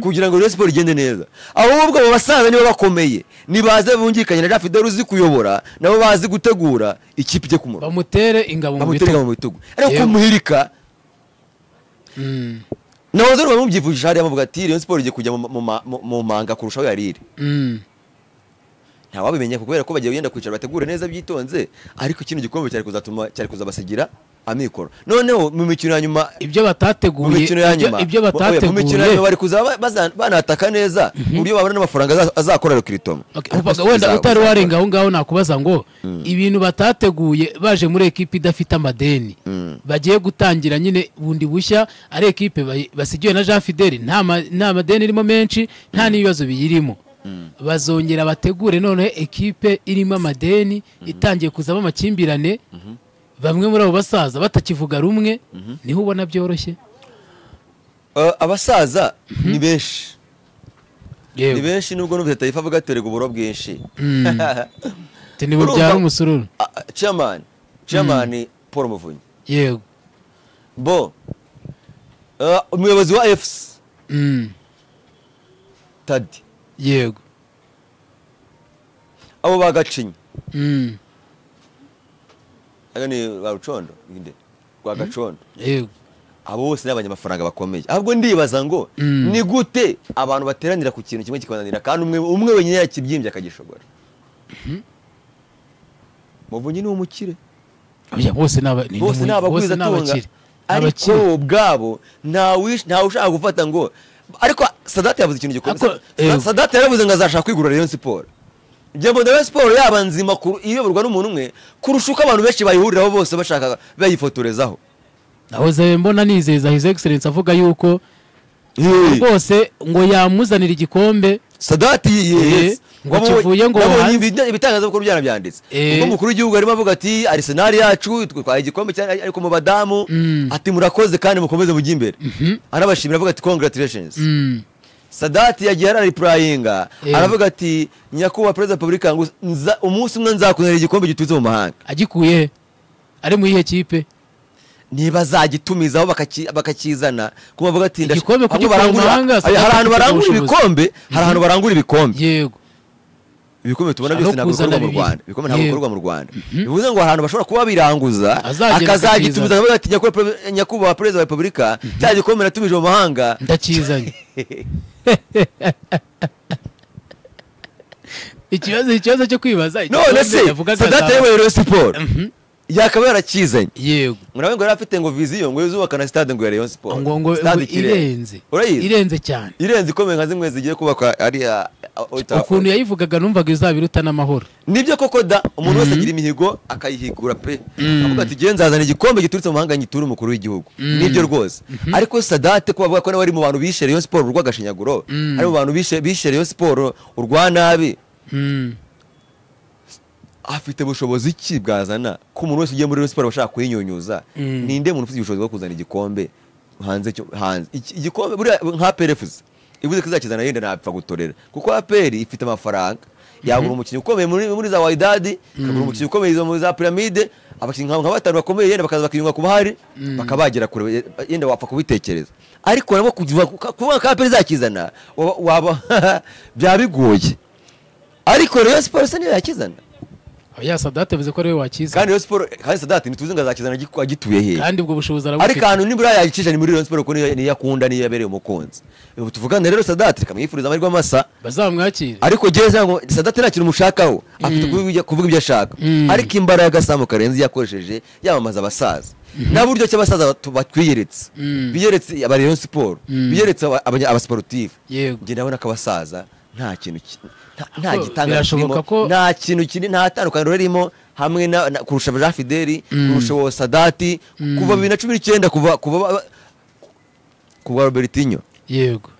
S1: kugira ngo Rayon Sport igende neza ahubwo abo basaza nibo bakomeye nibaze bungikanye na Jean Fidele uzi kuyobora nabo bazi gutegura ikipe cye kumura
S3: bamutere ingabo mu
S1: bitugu ariko kumuhirika naho zero bamubyivujisha hari amuvuga ati Rayon Sport igiye kujya mu manga kurushaho yarire nta wabimenye kubera ko bagiye yenda kwicara bategure neza byitonze ariko ikintu gikombe cyari kuzabasigira amikoro noneho mu mikino ya nyuma
S3: ibyo batateguye
S1: mu mikino ya nyuma bari kuza banataka neza uburyo babona n'amafaranga azakorera kiritomo
S3: wenda utari warenga aho ngaho nakubaza ngo ibintu batateguye baje muri ekipe idafite amadeni bagiye gutangira nyine bundi bushya ari ekipe basigiwe na Jean Fidele nta madeni irimo menshi nta n'ibibazo biyirimo bazongera bategure none ekipe irimo amadeni itangiye kuzamo amakimbirane bamwe muri abo basaza batakivuga rumwe niho ubona byoroshye
S1: abasaza ni benshi nubwo n'ubwo Taifa avuga terega uburo bwinshi
S3: nibo byara umusururu
S1: chairman Paul Muvunyi
S3: yego
S1: bo umuyobozi wa FC Tadi
S3: yego
S1: abo bagacinya ni Rucondo inde kwa Gacondo
S3: yego
S1: abo bose n'abanyamafaranga bakomeye ahubwo ndibaza ngo ni gute abantu bateranira ku kintu kimwe kikananira kandi umwe wenyine yakibyimbye akagishobora Muvunyi ni umukire
S3: bose
S1: n'abagwiza tunga ariko ubwabo nta ushaka gufata ngo ariko Sadat yavuze ikintu gikomeye Sadat yaravuze ngo azashaka kwigura Rayon Sport Jembo Rayon Sport yaba nzima iyoborwa n'umuntu umwe kurusha uko abantu benshi bayihuriraho bose bashaka bayifotorezaho
S3: nahoze mbona nizeza His Excellence avuga yuko bose ngo yamuzanira igikombe
S1: Sadat
S3: ngo kivuye ngo
S1: ibitangaza ko byana byanditse ubwo mukuru w'igihugu arimo avuga ati Arsenal yacu twitwaye igikombe cyane ariko mu badamu ati murakoze kandi mukomeze mujye imbere arabashimira avuga ati congratulations Sadat yagiye araripurayinga aravuga ati nyakubahwa Perezida wa Repubulika umunsi umwe nzakuzanira igikombe gituze mu mahanga
S3: agikuye ari mu ihe kipe
S1: niba zagitumizaho bakakizana kuma bavuga ati
S3: igikombe kuko barangura
S1: hari ahantu barangura ibikombe hari ahantu barangura ibikombe
S3: yego
S1: ibikombe tubona byose ntabwo bikorwa mu Rwanda ibikombe ntabwo bikorwa mu Rwanda bivuze ngo ahantu bashobora kuba biranguza akazagitumiza avuga ati nyakubahwa perezida wa repubulika cya gikombe natumije mu mahanga
S3: ndakizanye ikibazo cyo kwibaza
S1: none se Sadate yewe Sport yakaba yarakizanye
S3: yego
S1: murabe ngo yari afite ngo vision ngo yuzubaka na stade ngo ya Rayon Sport
S3: ngo irenze cyane
S1: irenze ikomeye nka zimwe zigiye kubakwa ari
S3: ukuntu yayivugaga numvaga izabiruta n'amahoro
S1: nibyo koko da umuntu wese agira imihigo akayihigura pe avuga ati giye nzazana igikombe giturutse mu mahanga nyitura umukuru w'igihugu nibyo rwose ariko Sadate ko bavuga ko nawe ari mu bantu bishe Rayon Sport urwagashinyaguro ari mu bantu bishe Rayon Sport urwanabi afite bushobozi ki bwazana ko umuntu wese ugiye muri Rayon Sport bashaka kuyinyonyuza ninde muntu ufite ubushobozi bwo kuzana igikombe hanze igikombe buri nka PRFZ ivuze ko izakizana yenda napfa gutorera kuko APR ifite amafaranga yagura umukinnyi ukomeye muri za Wydad yagura umukinnyi ukomeye muri za Pyramide abakinnyi nka batanu bakomeye yenda bakaza bakiyunga ku bahari bakabagera kure yenda wapfa kubitekereza ariko nabo kuvuga ko APR izakizana waba byabigoye ariko Rayon Sport se niyo yakizana
S3: ya Sadate bize ko ari we wakiza
S1: kandi Rayon Sport kandi Sadate nituze ngazakizana agituye he
S3: kandi ubwo bushobozi arabufite
S1: ariko ahantu nibura yayicisha ni muri Rayon Sport ko ni yakunda ni yabereye umukunzi tuvugana rero Sadate kamwifuriza amahirwe amasa
S3: bazamwakira
S1: ariko geze ngo Sadate nta kintu umushakaho afite kuvuga ibyo ashaka ariko imbaraga Samu Karenzi yakoresheje yamamaza abasaza na buryo cy'abasaza batwiyeretse biyeretse aba Rayon Sport biyeretse abasportif nge ndabona ko abasaza nta kintu nta gitangaje nta kintu kiri nta tandukaniro rerimo hamwe na kurusha Jean Fideli kurusha Sadati kuva 2019 kuva Robertinho
S3: yego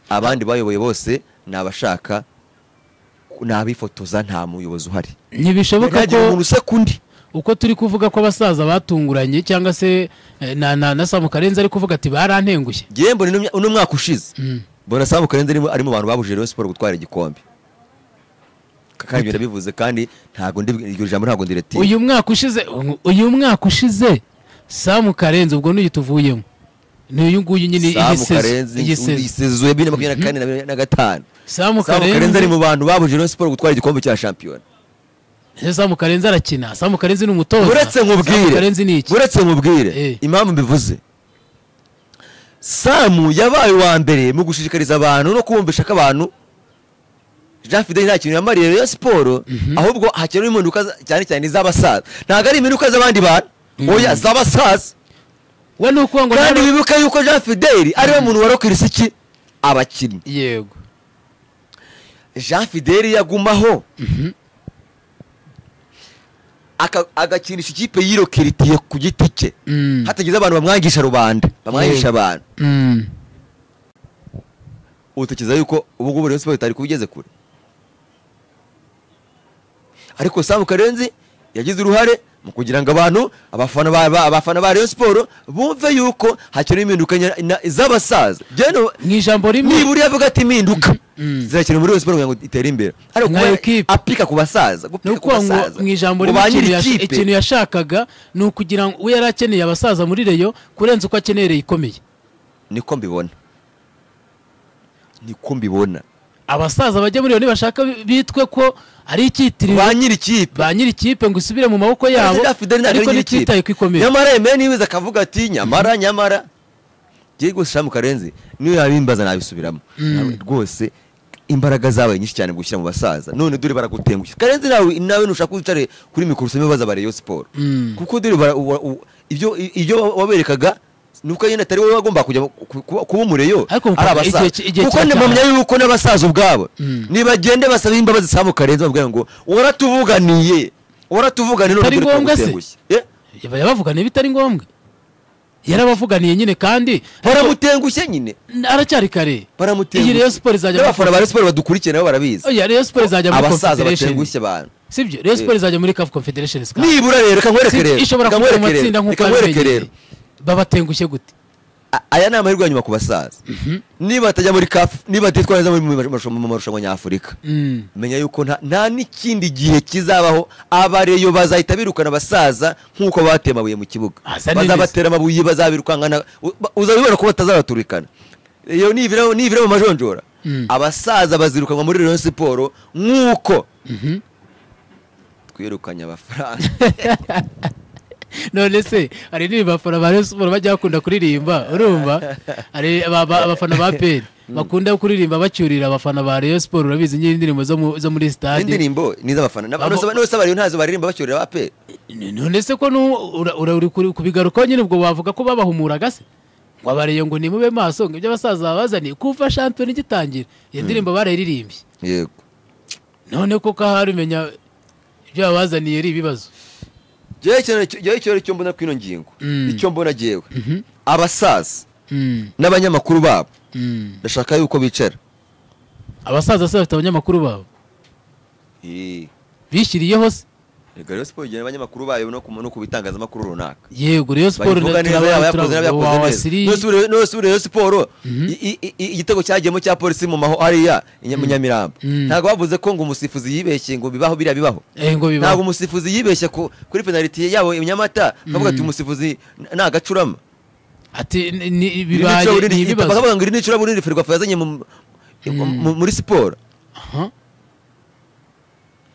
S1: abandi bayoboye bose nabashaka nabifotoza nta muyobozi uhari
S3: ntibishoboka ko
S1: umuntu sekundi
S3: uko turi kuvuga ko abasaza batunguranye cyangwa se na Samu Karenzi ari kuvuga ati barantengushye
S1: gembo uno mwaka ushize bona Samu Karenzi ari mu bantu babujije Rayon Sport gutwara igikombe kandi birabivuze kandi ntago iryo jambo ntago ndireti
S3: uyu mwaka ushize Samu Karenzi ubwo n'uyituvuyemo n'uyu nguyu nyine
S1: igisezo ya 2024
S3: Samu Karenzi
S1: ari mu bantu babujije Rayon Sport gutwara igikombe cya champion
S3: Samu Karenzi arakina Samu Karenzi ni umutoza
S1: uretse nkubwire impamvu mbivuze Samu yabaye wa mbere mu gushishikariza abantu no kumvisha ko abantu Jean Fidel nta kintu yamariye Rayon Sport ahubwo hakiri impinduka cyane cyane z'abasaza ntago ari impinduka z'abandi bantu oya z'abasaza
S3: we nuko ngo
S1: kandi bibuka yuko Jean Fidel ari we muntu warokirisa iki abakinnyi
S3: yego
S1: Jean Fidel yagumaho agakinisha ikipe yirokiritiye ku giti cye hatagize abantu bamwangisha rubanda bamwangisha abantu utekereza yuko ubu ngubu Rayon Sport itari kubigeze kure ariko Samu Karenzi yagize uruhare mu kugira ngo abantu abafana ba Rayon Sport bumve yuko hakiri impinduka z'abasaza
S3: mu ijambo rimwe
S1: niburi yavuga ati impinduka zirakira muri Rayon Sport ngo itere imbere ariko apika ku basaza
S3: gupika ku basaza mu ijambo rimwe ikintu yashakaga ni ukugira ngo we yarakeneye abasaza muri Rayon kurenza uko akeneye ikomeye
S1: niko mbibona
S3: abasaza bajya muri Rayon bashaka bitwe ko ari ikitiriro ba nyiri ikipe ngo isubire mu maboko yabo ariko nititaye kwikomeye
S1: nyamara Aimé niwiza akavuga ati nyamara giye gusa Samu Karenzi niyo yabimbaza nabisubiramo rwose imbaraga zabaye nyinshi cyane gushyira mu basaza none dore baragutengushye Karenzi nawe nushaka kwicare kuri mikoro usome baza ba Rayon Sport kuko dore ibyo waberekaga nuko yenda atari wowe wagomba kujya kuba umureyo ari abasaza kuko ndamenya yuko n'abasaza ubwabo nibagende basaba imbabazi Samu Karenzi bavuga ngo waratuvuganiye none
S3: dore kugutengushye yabavuganiye bitari ngombwa yarabavuganiye nyine kandi
S1: baramutengushye nyine
S3: aracyari kare
S1: baramutengushye
S3: Rayon Sport izajya
S1: abafana ba Rayon Sport badukurikiye nabo barabizi
S3: Rayon Sport izajya muri
S1: abasaza batengushye abantu
S3: sibyo Rayon Sport izajya muri CAF Confederation
S1: nibura rero kankwerekerera
S3: ishobora kuba amatsinda nk'uko
S1: kankwerekerera
S3: babatengushye gute
S1: aya ni amahirwe nyuma ku basaza niba atajya muri CAF niba atitwara neza mu marushanwa nyafurika menya yuko nta n'ikindi gihe kizabaho abareyo bazahita birukana abasaza nk'uko batemabuye mu kibuga bazabatera amabuye bazabirukangana uzabibona ko batazabaturikana iyo nivira mu majonjora abasaza bazirukanwa muri Rayon Sport nk'uko twirukanye abafaransa.
S3: none se hari n'abafana ba Rayon Sport bajya bakunda kuririmba urumva hari abafana ba PL bakunda kuririmba bacyurira abafana ba Rayon Sport urabizi n'indirimbo zo muri stade
S1: indirimbo niza abafana n'abose bari ntazo baririmba bacyurira ba PL.
S3: none se ko uri kubigarukaho nyine ubwo bavuga ko babahumuraga se ngo abareyo ngo nimube maso ngo ibyo abasaza babazaniye kuva shampiyona igitangira iyo ndirimbo barayiririmbye
S1: yego
S3: none koko hari umenya ibyo babazaniye ari ibibazo.
S1: Jewe icyo mbona kwino ngingo icyo mbona jewe abasaza n'abanyamakuru babo ndashaka yuko bicara.
S3: Abasaza se bafite abanyamakuru babo bishyiriyeho se
S1: Rayon Sport igira abanyamakuru bayo no kubitangazamakuru runaka.
S3: Yego Rayon Sport
S1: Rayon Sport igitego cyagiyemo cya polisi mu maho hariya Nyamirambo ntago bavuze ko ngo umusifuzi yibeshye ngo bibaho biriya bibaho. Ntago umusifuzi yibeshye kuri penalty yabo Nyamata bavuga ati umusifuzi nagacurama
S3: ati bibaye nibibazo
S1: bakavuga ngo iri nicura muri Ferwafa yazanye muri siporo.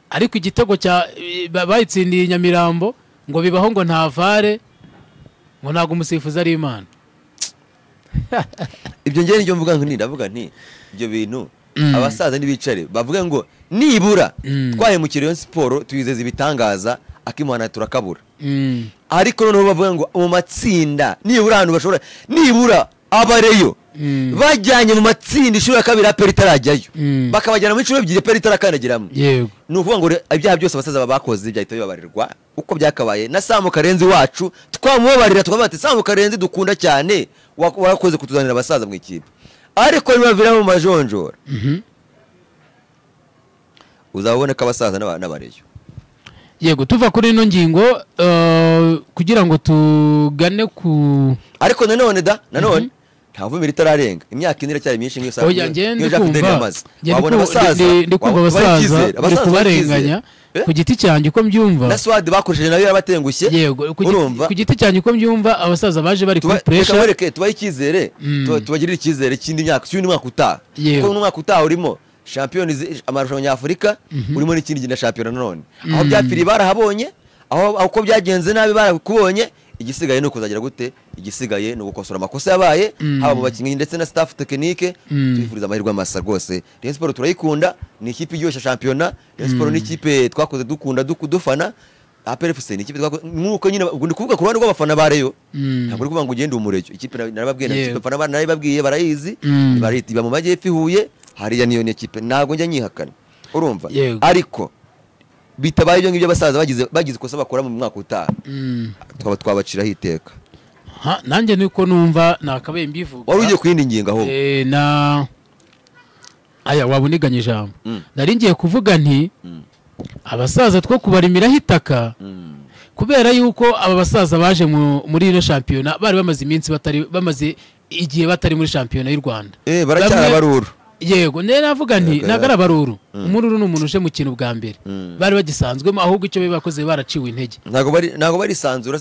S3: Ariko igitego cya bayitsindiye Nyamirambo ngo bibaho ngo nta vare ngo ntago umusifuzi ari Imana.
S1: Ibyo ngene nibyo mvuga ngo ndavuga nti ibyo bintu abasaza nibicare bavuga ngo nibura twahemukira Rayon Sport tuyizeza ibitangaza akimwana turakabura. Ariko noneho bavuga ngo mu matsinda nibura ahantu bashobora nibura abareyo bajyanye mu matsinda ishuri kabiri aperi tarajyayo bakabajyana mu icumi ebyiri aperi tarakandagiramo.
S3: Yego
S1: ni ukuvuga ngo ibyaha byose abasaza bakoze byahita bibabarirwa uko byakabaye na Samu Karenzi wacu twamubabarira tukavuga ati Samu Karenzi dukunda cyane warakoze kutuzanira abasaza mu ikipe ariko nibavira mu majonjora uzabone ko abasaza n'abareyo.
S3: Yego tuva kuri ino ngingo kugira ngo tugane ku
S1: ariko nanone ntavumira itararenga imyaka ine iracyari myinshi nk'iyo saa
S3: wabona abasaza bari kubarenganya ku giti cyanjye uko mbyumva
S1: na Swad bakoresheje nayo yarabatengushye.
S3: Yego ku giti cyanjye uko mbyumva abasaza baje bari kuri pressure
S1: tubaye icyizere tubagirira icyizere cy'indi myaka cy'undi mwaka utaha kuko n'umwaka utaha urimo champions amarushanwa nyafurika urimo n'ikindi gina champion none aho byapfiri barahabonye aho uko byagenze nabi barakubonye igisigaye no kuzagira gute igisigaye no gukosora amakosa yabaye haba mu bakinnyi ndetse na staff technique twifuriza amahirwe amasa rwose. Rayon Sport turayikunda ni ikipe iryoshya championnat. Rayon Sport ni ikipe twakoze dukunda dufana APRFC ni ikipe nuko nyine ndi kuvuga ku ruhande rw'abafana ba Rayon ntabwo uri kuvuga ngo ugende umurejo ikipe narababwiye na ikipe fana narababwiye barayizi baritiba mu majyepfo Huye hariya niyo ikipe ntabwo njya nyihakana urumva ariko bitabaye ibyo ngibyo abasaza bagize kosa bakora mu mwaka utaha twabaciraho iteka.
S3: Nanjye niko numva nakabaye mbivuga
S1: wari ugiye kuyindi ngingo aho
S3: wabuniganye ijambo nari ngiye kuvuga nti abasaza two kubarimiraho itaka kubera yuko aba basaza baje muri ino shampiyona bari bamaze igihe batari muri shampiyona y'u Rwanda
S1: baracyara baruru.
S3: Yego navuga nti nagara baruru umururu n'umuntu uje mu kintu bwa mbere bari bagisanzwemo ahubwo icyo bakoze baraciwe intege
S1: ntago bari sanzura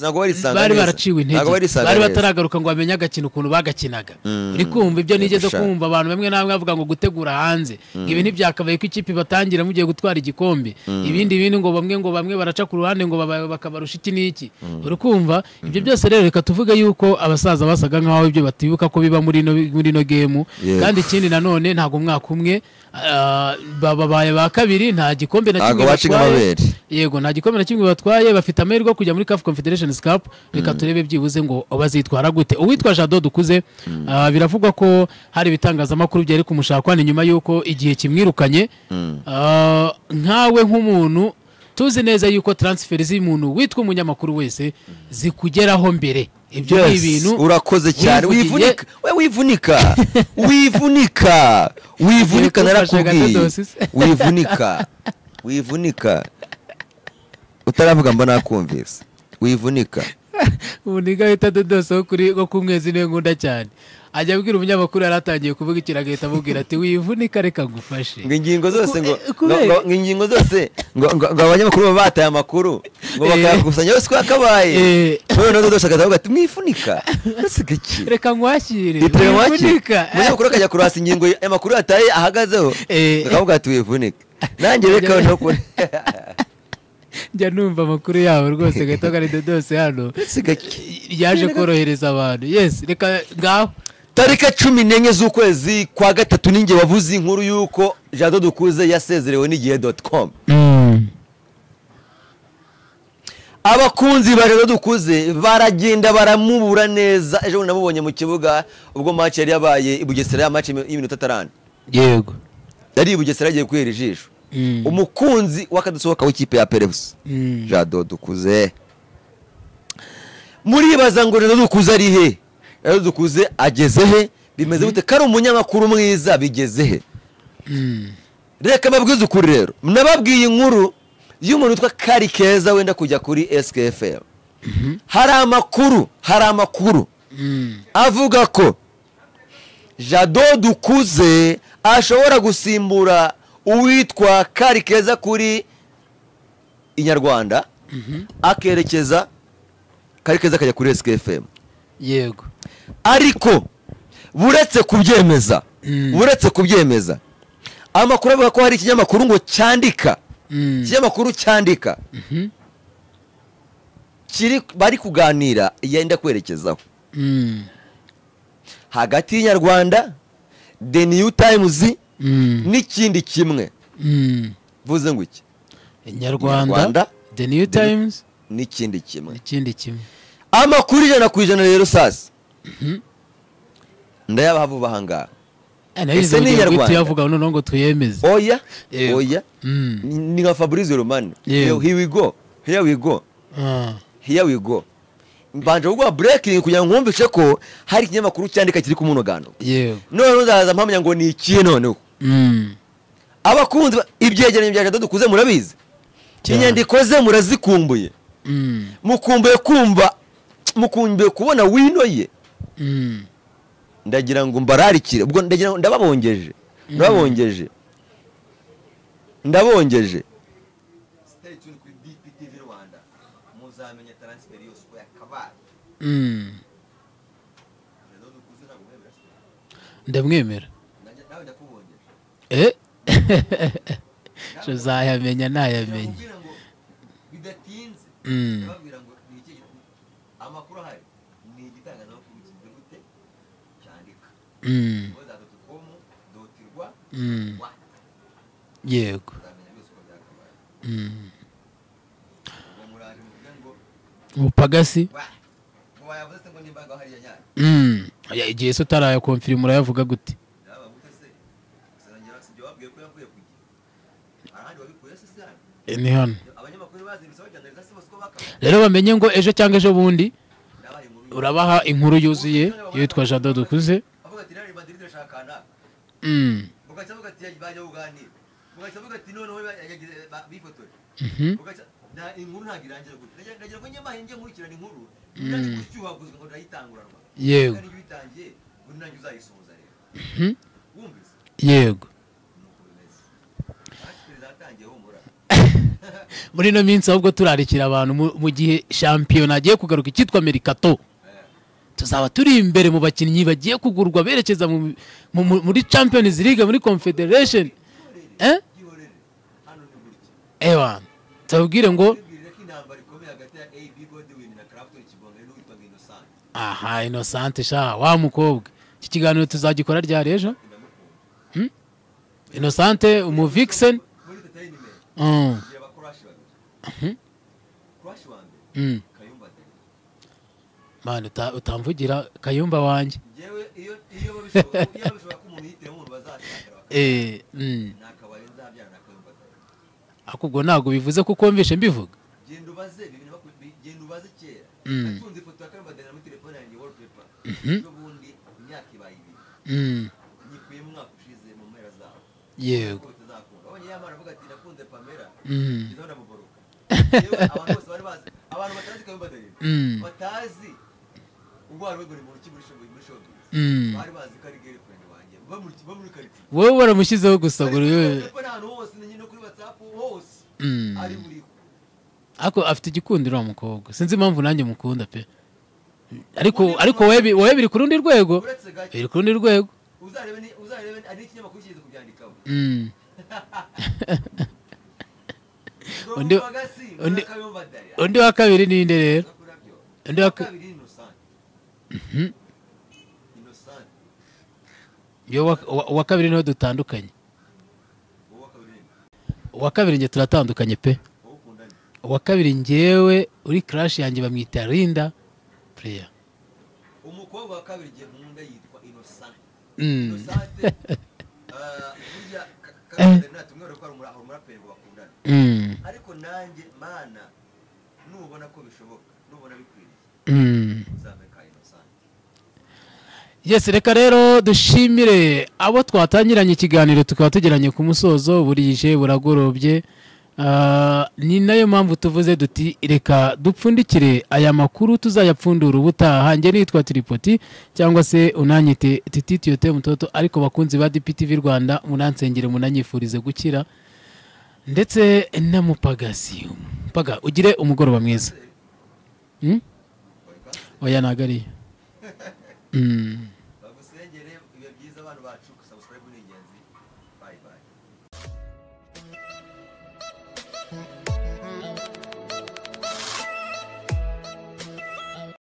S3: bari baraciwe intege bari bataragaruka ngo bamenye agakino ukuntu bagakinaga uri kumva ibyo nigeze kumva abantu bamwe namwe bavuga ngo gutegura hanze ibi ntibyakabaye ko ikipe batangira mugiye gutwara igikombe ibindi ngo bamwe baraca ku ruhande ngo bakabarusha iki niki uri kumva ibyo byose rero reka tuvuge yuko abasaza basaga nkaho ibyo batibuka ko biba muri no game kandi ikindi nanone ntago umwaka umwe babaye ba kabiri nta gikombe na kimwe batwaye. Yego nta gikombe na kimwe batwaye bafite amahirwe kujya muri CAF Confederations Cup reka turebe byibuze ngo bazitwara gute. Uwitwa Jado dukuze biravugwa ko hari bitangazamakuru byari kumushakwa ni nyuma yuko igihe kimwirukanye nkawe nk'umuntu tuzi neza yuko transfer z'umuntu witwa umunyamakuru wese zikugeraho mbere ibyo ibintu
S1: urakoze cyane wivunika narakubwiye wivunika utaravuga mba nakumvise wivunika
S3: uniga hita dodoso kuri go kumwezi ne ngunda cyane ajya abwira umunyamakuru yaratangiye kuvuga ikiragahita amubwira ati wivunika reka ngufashe
S1: ngo ingingo zose
S3: kubera-
S1: ingingo zose ngo abanyamakuru baba bataye amakuru ngo bakayakusanya yose uko yakabaye none dodosha akavuga ati mwifunika ese gaki
S3: reka nkwakire
S1: Yitire mwaki
S3: wivunika
S1: umunyamakuru akajya kurasa ingingo y'amakuru yataye ahagazeho akavuga ati wivunika nanjye reka no kuri
S3: njya numva amakuru yabo rwose gato kari dodose hano
S1: ese gaki
S3: yaje korohereza abantu yes reka ngaho
S1: tariki 14 z'ukwezi kwa gatatu ninjye wavuze inkuru y'uko Jado Dukuze yasezerewe n'igihe.com abakunzi ba Jado Dukuze baragenda baramubura neza ejo bundi namubonye mu kibuga ubwo match yari yabaye i Bugesera ya match y'iminota 30
S3: yego
S1: yari i Bugesera agiye kwera ijisho umukunzi wakadusohoka w'ikipe ya Pereus Jado Dukuze muribaza ngo Jado Dukuze ari he Jado Dukuze ageze he bimeze gute kari umunyamakuru mwiza bigeze he reka mabwize ukuri rero nababwiye inkuru y'umuntu witwa Kari Keza wenda kujya kuri SKFL hari amakuru avuga ko Jado Dukuze ashobora gusimbura uwitwa Kari Keza kuri Inyarwanda akerekeza Kari Keza akajya kuri SKFM
S3: yego
S1: ariko buretse kubyemeza amakuru avuga ko hari ikinyamakuru ngo cyandika ikinyamakuru cyandika kiri bari kuganira yenda kwerekezaho hagati y'Inyarwanda The New Times n'ikindi kimwe vuze ngo iki
S3: Inyarwanda The New Times
S1: n'ikindi kimwe amakuru 100% rero sasa ndayabaha vuba hangaha
S3: ese ni Inyarwanda tuyavuga noneho ngo tuyemeze
S1: oya ni nka Fabrizio Romano here we go mbanje kugwa breaking kugira ngo nkumvishe ko hari ikinyamakuru cyandika kiri ku munogano none uzaza mpamya ngo ni ikihe noneho abakunzi ibyegeranyo bya Jado Dukuze murabizi inyandiko ze murazikumbuye mukumbuye kubona wino ye ndagira ngo mbararikire ubwo ndagira ngo ndabongeje stay tuned kuri DPTV Rwanda muzamenya transfer yose ko yakabaye Jado Dukuze ntabwo
S3: ndamwemera
S1: nawe ndakubongeje
S3: tuzayamenya ntayamenya
S1: bidatinze babwira ngo ni iki amakuru ahari ni igitangazamakuru kimeze gute cyandika .com.rwa
S3: yego ubupagasi igihe se utarayakomfirima urayavuga gute ni hano rero bamenye ngo ejo cyangwa ejo bundi urabaha inkuru yuzuye yitwa Jado Dukuze yego yego muri ino minsi ahubwo turarikira abantu mu gihe shampiyona agiye kugaruka icyitwa Mercato tuzaba turi imbere mu bakinnyi bagiye kugurwa berekeza muri Champions League muri Confederation ewa tubwire ngo aha Innocent sha wa mukobwa iki kiganiro tuzagikora ryari ejo Innocent umuvixen mani utamvugira Kayumba wanjye akubwo ntabwo bivuze ko ukumvishe mbivuga yego
S1: abantu batazi Kayumba batazi ubwo hari wego muri muri showbiz bari bazi ko ari girlfriend wanjye bamuri karitsiye
S3: wowe waramushyizeho gusa buri
S1: ahantu hose no kuri WhatsApp hose ari buri
S3: ako afite igikundiro wa mukobwa sinzi impamvu nanjye mukunda pe ariko wowe biri ku rundi rwego biri ku rundi rwego
S1: uzarebe ari ikinyamakuru kize kubyandikaho
S3: undi wa kabiri ni inde rero undi wa kabiri yo wa kabiri niho dutandukanye uwa kabiri nge turatandukanye pe uwa kabiri ngewe uri crush yanjye bamwita Linda Player
S1: umukobwa wa kabiri nge nkunda yitwa Innocent burya kandi natumwero ko ari umuraperi bakundana ariko nanjye mana nubona ko bishoboka nubona bikwiriye uzameka Innocent.
S3: Yes, reka rero dushimire abo twatangiranye ikiganiro tukaba tugeranye ku musozo burije buragorobye. Ni nayo mpamvu tuvuze duti reka dupfundikire aya makuru tuzayapfundura ubutaha. Nge nitwa Tripoti cyangwa se unanyite Tititiyote Mutoto, ariko bakunzi ba DPTV Rwanda munansengere munanyifurize gukira ndetse na Mupagasi mpaga ugire umugoroba mwiza. Oya nagari
S1: bagusengere ibihe byiza abantu bacu subscribe ni ingenzi. Bye bye.